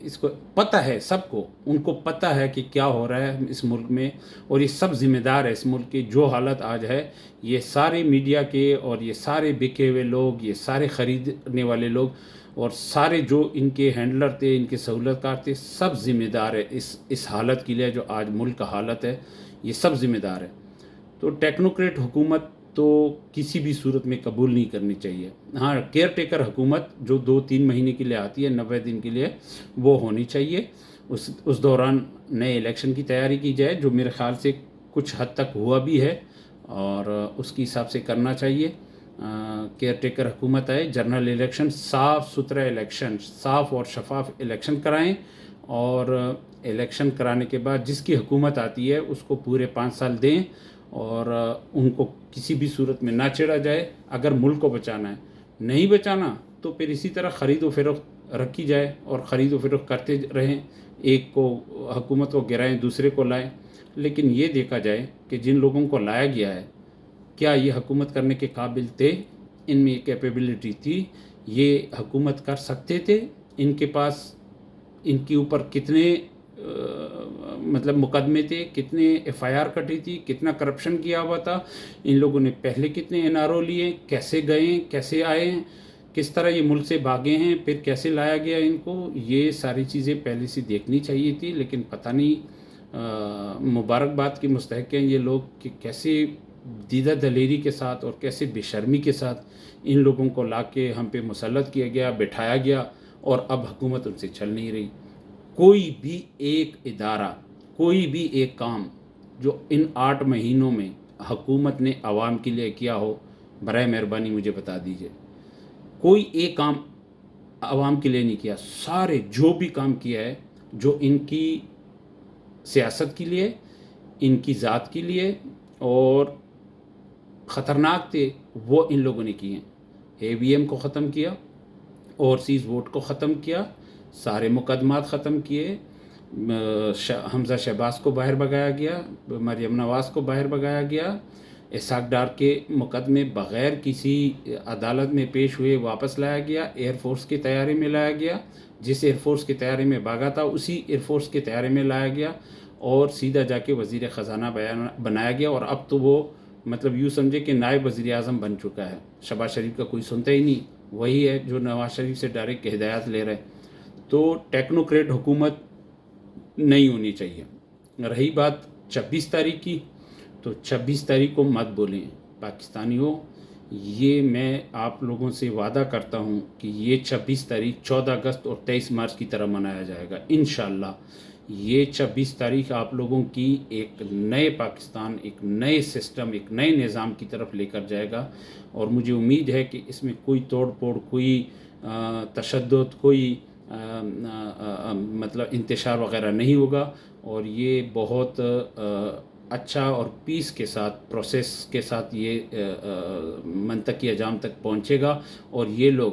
اس کو پتہ ہے، سب کو ان کو پتہ ہے کہ کیا ہو رہا ہے اس ملک میں، اور یہ سب ذمہ دار ہے اس ملک کی جو حالت آج ہے. یہ سارے میڈیا کے اور یہ سارے بکے ہوئے لوگ، یہ سارے خریدنے والے لوگ اور سارے جو ان کے ہینڈلر تھے، ان کے سہولت کار تھے، سب ذمہ دار ہے اس حالت کے لیے جو آج ملک کا حالت ہے. یہ سب ذمہ دار ہے. تو ٹیکنوکریٹ حکومت تو کسی بھی صورت میں قبول نہیں کرنی چاہیے. ہاں، کیئر ٹیکر حکومت جو 2-3 مہینے کے لیے آتی ہے، 90 دن کے لیے، وہ ہونی چاہیے. اس دوران نئے الیکشن کی تیاری کی جائے، جو میرے خیال سے کچھ حد تک ہوا بھی ہے، اور اس کے حساب سے کرنا چاہیے. کیئر ٹیکر حکومت آئے، جنرل الیکشن، صاف ستھرا الیکشن، صاف اور شفاف الیکشن کرائیں، اور الیکشن کرانے کے بعد جس کی حکومت آتی ہے اس کو پورے 5 سال دیں، اور ان کو کسی بھی صورت میں نہ چھیڑا جائے. اگر ملک کو بچانا ہے، نہیں بچانا تو پھر اسی طرح خرید و فروخت رکھی جائے اور خرید و فروخت کرتے رہیں. ایک کو حکومت کو گرائیں، دوسرے کو لائیں، لیکن یہ دیکھا جائے کہ جن لوگوں کو لایا گیا ہے کیا یہ حکومت کرنے کے قابل تھے، ان میں کیپیبلٹی تھی، یہ حکومت کر سکتے تھے. ان کے پاس ان کے اوپر کتنے مطلب مقدمے تھے، کتنے ایف آئی آر کٹی تھی، کتنا کرپشن کیا ہوا تھا، ان لوگوں نے پہلے کتنے این آر او لیے، کیسے گئے، کیسے آئے، کس طرح یہ ملک سے بھاگے ہیں، پھر کیسے لایا گیا ان کو. یہ ساری چیزیں پہلے سے دیکھنی چاہیے تھی. لیکن پتہ نہیں، مبارکباد کے مستحق ہیں یہ لوگ کہ کیسے دیدہ دلیری کے ساتھ اور کیسے بے شرمی کے ساتھ ان لوگوں کو لا کے ہم پہ مسلط کیا گیا، بٹھایا گیا، اور اب حکومت ان سے چل نہیں رہی. کوئی بھی ایک ادارہ، کوئی بھی ایک کام جو ان 8 مہینوں میں حکومت نے عوام کے لیے کیا ہو، برائے مہربانی مجھے بتا دیجئے. کوئی ایک کام عوام کے لیے نہیں کیا. سارے جو بھی کام کیا ہے، جو ان کی سیاست کے لیے، ان کی ذات کے لیے اور خطرناک تھے، وہ ان لوگوں نے کیے ہیں. اے وی ایم کو ختم کیا، اوورسیز ووٹ کو ختم کیا، سارے مقدمات ختم کیے، حمزہ شہباز کو باہر بھگایا گیا، مریم نواز کو باہر بھگایا گیا، اسحاق ڈار کے مقدمے بغیر کسی عدالت میں پیش ہوئے واپس لایا گیا، ایئر فورس کے طیارے میں لایا گیا، جس ایئر فورس کے طیارے میں بھاگا تھا اسی ایئر فورس کے طیارے میں لایا گیا، اور سیدھا جا کے وزیر خزانہ بنایا گیا. اور اب تو وہ مطلب یوں سمجھے کہ نائب وزیر اعظم بن چکا ہے. شہباز شریف کا کوئی سنتا ہی نہیں، وہی ہے جو نواز شریف سے ڈائریکٹ ہدایات لے رہے. تو ٹیکنوکریٹ حکومت نہیں ہونی چاہیے. رہی بات 26 تاریخ کی، تو 26 تاریخ کو مت بولیں پاکستانیوں. یہ میں آپ لوگوں سے وعدہ کرتا ہوں کہ یہ 26 تاریخ 14 اگست اور 23 مارچ کی طرح منایا جائے گا انشاءاللہ. یہ 26 تاریخ آپ لوگوں کی ایک نئے پاکستان، ایک نئے سسٹم، ایک نئے نظام کی طرف لے کر جائے گا. اور مجھے امید ہے کہ اس میں کوئی توڑ پھوڑ، کوئی تشدد، کوئی مطلب انتشار وغیرہ نہیں ہوگا، اور یہ بہت اچھا اور پیس کے ساتھ، پروسیس کے ساتھ یہ منطقی انجام تک پہنچے گا. اور یہ لوگ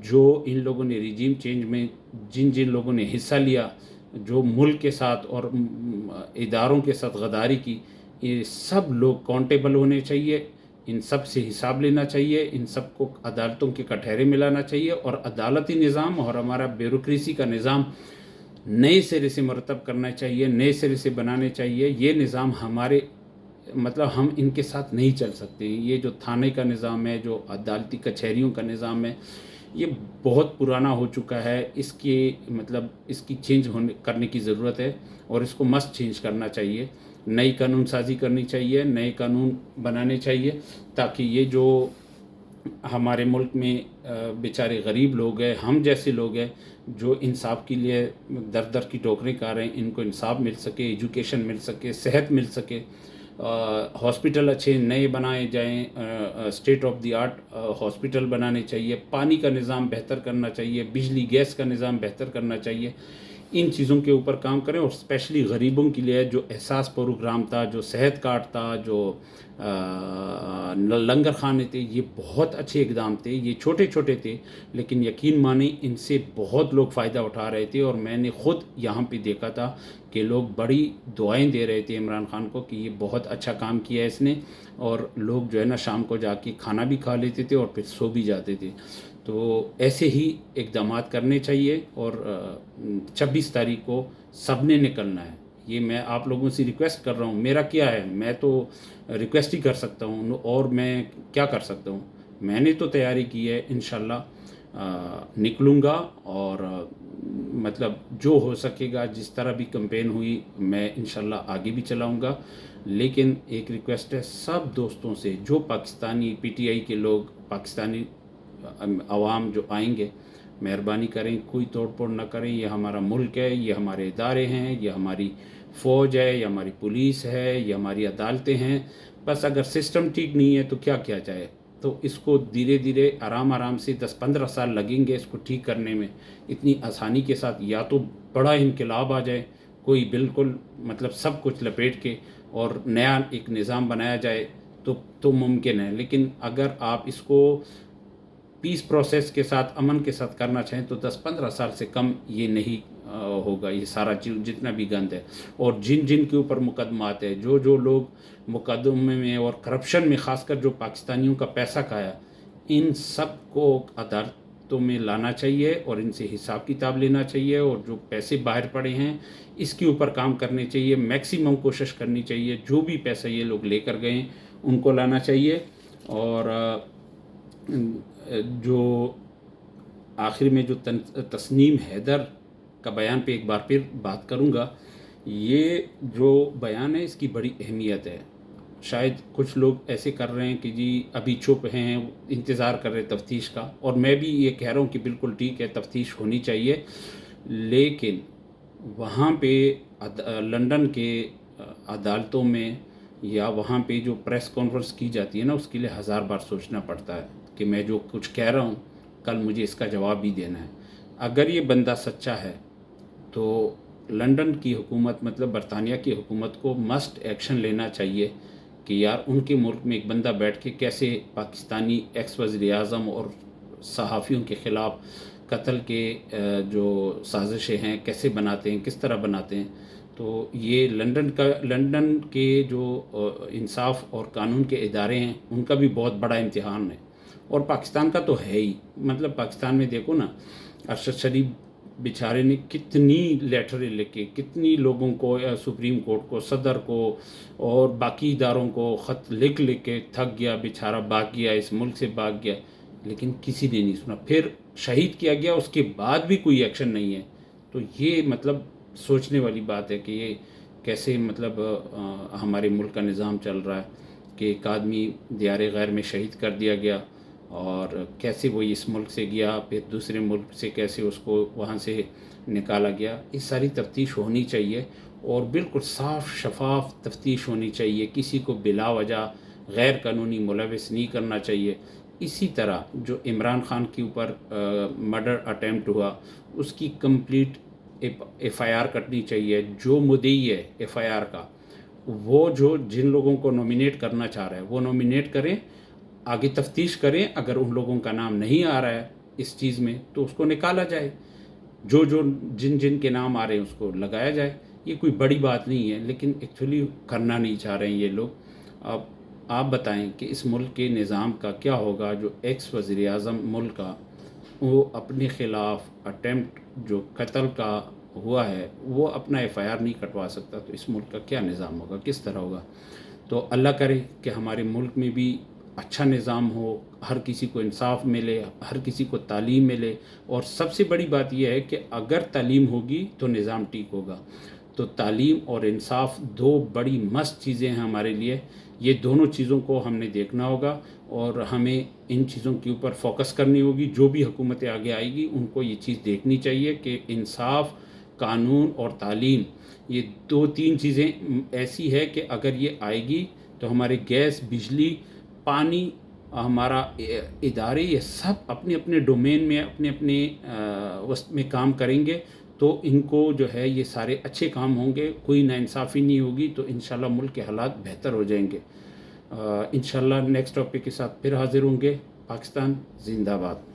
جو ان لوگوں نے ریجیم چینج میں جن لوگوں نے حصہ لیا، جو ملک کے ساتھ اور اداروں کے ساتھ غداری کی، یہ سب لوگ کاؤنٹیبل ہونے چاہیے. ان سب سے حساب لینا چاہیے، ان سب کو عدالتوں کے کٹہرے میں لانا چاہیے، اور عدالتی نظام اور ہمارا بیوروکریسی کا نظام نئے سرے سے مرتب کرنا چاہیے، نئے سرے سے بنانے چاہیے. یہ نظام ہمارے مطلب ہم ان کے ساتھ نہیں چل سکتے. یہ جو تھانے کا نظام ہے، جو عدالتی کچہریوں کا نظام ہے، یہ بہت پرانا ہو چکا ہے. اس کی چینج کرنے کی ضرورت ہے، اور اس کو مسٹ چینج کرنا چاہیے. نئی قانون سازی کرنی چاہیے، نئے قانون بنانے چاہیے، تاکہ یہ جو ہمارے ملک میں بیچارے غریب لوگ ہیں، ہم جیسے لوگ ہیں جو انصاف کے لیے در در کی ٹوکریں کھا رہے ہیں، ان کو انصاف مل سکے، ایجوکیشن مل سکے، صحت مل سکے، ہاسپٹل اچھے نئے بنائے جائیں، state of the art hospital بنانے چاہیے، پانی کا نظام بہتر کرنا چاہیے، بجلی گیس کا نظام بہتر کرنا چاہیے. ان چیزوں کے اوپر کام کریں. اور اسپیشلی غریبوں کے لیے جو احساس پروگرام تھا، جو صحت کارڈ تھا، جو لنگر خانے تھے، یہ بہت اچھے اقدام تھے، یہ چھوٹے چھوٹے تھے لیکن یقین مانیں ان سے بہت لوگ فائدہ اٹھا رہے تھے، اور میں نے خود یہاں پہ دیکھا تھا کہ لوگ بڑی دعائیں دے رہے تھے عمران خان کو کہ یہ بہت اچھا کام کیا ہے اس نے، اور لوگ جو ہے نا شام کو جا کے کھانا بھی کھا لیتے تھے اور پھر سو بھی جاتے تھے۔ تو ایسے ہی اقدامات کرنے چاہیے، اور 26 تاریخ کو سب نے نکلنا ہے۔ یہ میں آپ لوگوں سے ریکویسٹ کر رہا ہوں، میرا کیا ہے، میں تو ریکویسٹ ہی کر سکتا ہوں، اور میں کیا کر سکتا ہوں، میں نے تو تیاری کی ہے، انشاءاللہ نکلوں گا، اور مطلب جو ہو سکے گا، جس طرح بھی کمپین ہوئی میں انشاءاللہ آگے بھی چلاؤں گا۔ لیکن ایک ریکویسٹ ہے سب دوستوں سے، جو پاکستانی پی ٹی آئی کے لوگ، پاکستانی عوام جو آئیں گے، مہربانی کریں کوئی توڑ پھوڑ نہ کریں، یہ ہمارا ملک ہے، یہ ہمارے ادارے ہیں، یہ ہماری فوج ہے، یہ ہماری پولیس ہے، یہ ہماری عدالتیں ہیں۔ بس اگر سسٹم ٹھیک نہیں ہے تو کیا کیا جائے؟ تو اس کو دھیرے دھیرے آرام سے 10-15 سال لگیں گے اس کو ٹھیک کرنے میں، اتنی آسانی کے ساتھ یا تو بڑا انقلاب آ جائے، کوئی بالکل مطلب سب کچھ لپیٹ کے اور نیا ایک نظام بنایا جائے تو ممکن ہے، لیکن اگر آپ اس کو پیس پروسیس کے ساتھ، امن کے ساتھ کرنا چاہیں تو 10-15 سال سے کم یہ نہیں ہوگا، یہ سارا جتنا بھی گند ہے، اور جن کے اوپر مقدمات ہے، جو لوگ مقدمے میں اور کرپشن میں خاص کر جو پاکستانیوں کا پیسہ کھایا، ان سب کو عدالتوں میں لانا چاہیے اور ان سے حساب کتاب لینا چاہیے، اور جو پیسے باہر پڑے ہیں اس کے اوپر کام کرنے چاہیے، میکسیمم کوشش کرنی چاہیے، جو بھی پیسہ یہ لوگ لے کر گئے ہیں ان کو لانا چاہیے۔ اور جو آخر میں جو تسنیم حیدر کا بیان پہ ایک بار پھر بات کروں گا، یہ جو بیان ہے اس کی بڑی اہمیت ہے۔ شاید کچھ لوگ ایسے کر رہے ہیں کہ جی ابھی چپ ہیں، انتظار کر رہے تفتیش کا، اور میں بھی یہ کہہ رہا ہوں کہ بالکل ٹھیک ہے، تفتیش ہونی چاہیے، لیکن وہاں پہ لنڈن کے عدالتوں میں یا وہاں پہ جو پریس کانفرنس کی جاتی ہے نا، اس کے لیے 1000 بار سوچنا پڑتا ہے کہ میں جو کچھ کہہ رہا ہوں کل مجھے اس کا جواب بھی دینا ہے۔ اگر یہ بندہ سچا ہے تو لنڈن کی حکومت، مطلب برطانیہ کی حکومت کو مسٹ ایکشن لینا چاہیے کہ یار ان کے ملک میں ایک بندہ بیٹھ کے کیسے پاکستانی ایکس وزیر اعظم اور صحافیوں کے خلاف قتل کے جو سازشیں ہیں کیسے بناتے ہیں، کس طرح بناتے ہیں۔ تو یہ لنڈن کے جو انصاف اور قانون کے ادارے ہیں ان کا بھی بہت بڑا امتحان ہے، اور پاکستان کا تو ہے ہی۔ مطلب پاکستان میں دیکھو نا، ارشد شریف بیچارے نے کتنی لیٹریں لکھ کے، کتنی لوگوں کو، سپریم کورٹ کو، صدر کو اور باقی اداروں کو خط لکھ کے تھک گیا، بیچارہ بھاگ گیا، اس ملک سے بھاگ گیا، لیکن کسی نے نہیں سنا، پھر شہید کیا گیا، اس کے بعد بھی کوئی ایکشن نہیں ہے۔ تو یہ مطلب سوچنے والی بات ہے کہ یہ کیسے مطلب ہمارے ملک کا نظام چل رہا ہے کہ ایک آدمی دیار غیر میں شہید کر دیا گیا، اور کیسے وہ اس ملک سے گیا، پھر دوسرے ملک سے کیسے اس کو وہاں سے نکالا گیا۔ اس ساری تفتیش ہونی چاہیے، اور بالکل صاف شفاف تفتیش ہونی چاہیے، کسی کو بلا وجہ غیر قانونی ملوث نہیں کرنا چاہیے۔ اسی طرح جو عمران خان کے اوپر مرڈر اٹیمپٹ ہوا، اس کی کمپلیٹ ایف آئی آر کٹنی چاہیے، جو مدعی ہے ایف آئی آر کا، وہ جن لوگوں کو نومینیٹ کرنا چاہ رہا ہے وہ نومینیٹ کریں، آگے تفتیش کریں، اگر ان لوگوں کا نام نہیں آ رہا ہے اس چیز میں تو اس کو نکالا جائے، جن کے نام آ رہے ہیں اس کو لگایا جائے۔ یہ کوئی بڑی بات نہیں ہے، لیکن ایکچولی کرنا نہیں چاہ رہے ہیں یہ لوگ۔ اب آپ بتائیں کہ اس ملک کے نظام کا کیا ہوگا، جو ایکس وزیر اعظم ملک کا وہ اپنے خلاف اٹیمپٹ جو قتل کا ہوا ہے وہ اپنا ایف آئی آر نہیں کٹوا سکتا، تو اس ملک کا کیا نظام ہوگا، کس طرح ہوگا؟ تو اللہ کرے کہ ہمارے ملک میں بھی اچھا نظام ہو، ہر کسی کو انصاف ملے، ہر کسی کو تعلیم ملے، اور سب سے بڑی بات یہ ہے کہ اگر تعلیم ہوگی تو نظام ٹھیک ہوگا۔ تو تعلیم اور انصاف دو بڑی مست چیزیں ہیں ہمارے لیے، یہ دونوں چیزوں کو ہم نے دیکھنا ہوگا، اور ہمیں ان چیزوں کے اوپر فوکس کرنی ہوگی۔ جو بھی حکومتیں آگے آئے گی ان کو یہ چیز دیکھنی چاہیے کہ انصاف، قانون اور تعلیم، یہ 2-3 چیزیں ایسی ہے کہ اگر یہ آئے گی تو ہمارے گیس، بجلی، پانی، ہمارا ادارے، یہ سب اپنے اپنے ڈومین میں اپنے اپنے وسط میں کام کریں گے، تو ان کو جو ہے یہ سارے اچھے کام ہوں گے، کوئی ناانصافی نہیں ہوگی، تو انشاءاللہ ملک کے حالات بہتر ہو جائیں گے۔ انشاءاللہ نیکسٹ ٹاپک کے ساتھ پھر حاضر ہوں گے۔ پاکستان زندہ باد۔